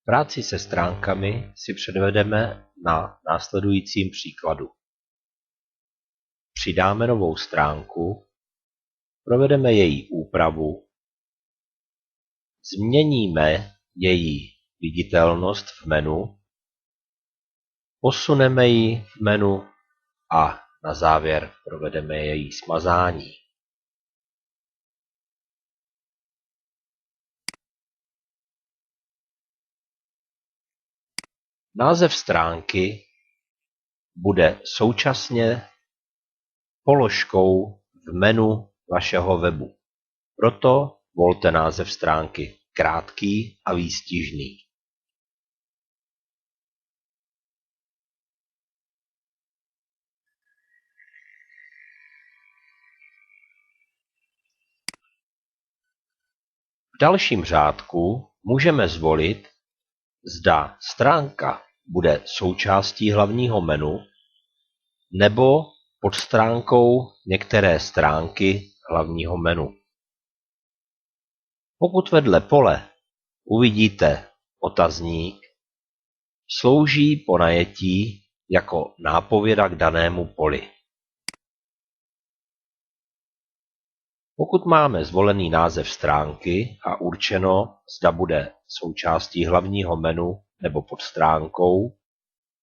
Práci se stránkami si předvedeme na následujícím příkladu. Přidáme novou stránku, provedeme její úpravu, změníme její viditelnost v menu, posuneme ji v menu a na závěr provedeme její smazání. Název stránky bude současně položkou v menu vašeho webu. Proto volte název stránky krátký a výstižný. V dalším řádku můžeme zvolit, zda stránka bude součástí hlavního menu nebo pod stránkou některé stránky hlavního menu. Pokud vedle pole uvidíte otazník, slouží po najetí jako nápověda k danému poli. Pokud máme zvolený název stránky a určeno, zda bude součástí hlavního menu nebo pod stránkou,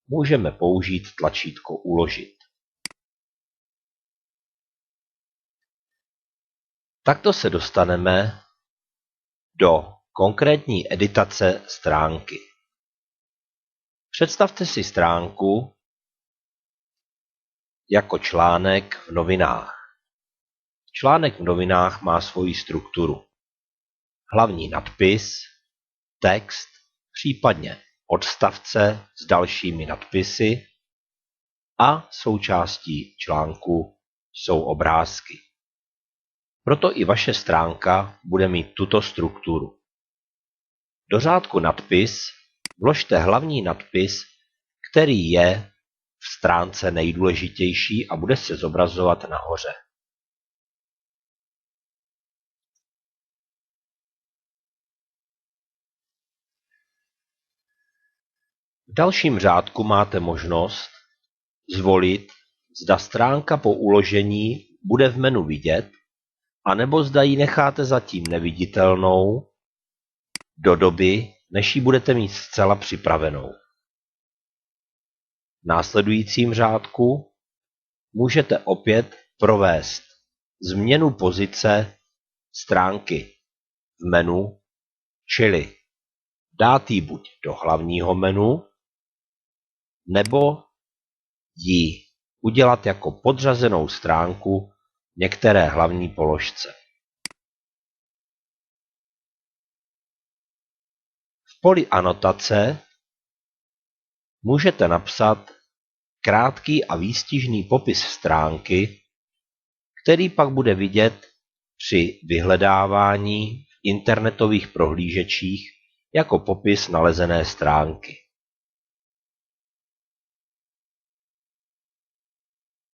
můžeme použít tlačítko Uložit. Takto se dostaneme do konkrétní editace stránky. Představte si stránku jako článek v novinách. Článek v novinách má svoji strukturu. Hlavní nadpis, text, případně odstavce s dalšími nadpisy a součástí článku jsou obrázky. Proto i vaše stránka bude mít tuto strukturu. Do řádku nadpis vložte hlavní nadpis, který je v stránce nejdůležitější a bude se zobrazovat nahoře. V dalším řádku máte možnost zvolit, zda stránka po uložení bude v menu vidět, anebo zda ji necháte zatím neviditelnou do doby, než ji budete mít zcela připravenou. V následujícím řádku můžete opět provést změnu pozice stránky v menu, čili dát ji buď do hlavního menu, nebo ji udělat jako podřazenou stránku některé hlavní položce. V poli anotace můžete napsat krátký a výstižný popis stránky, který pak bude vidět při vyhledávání v internetových prohlížečích jako popis nalezené stránky.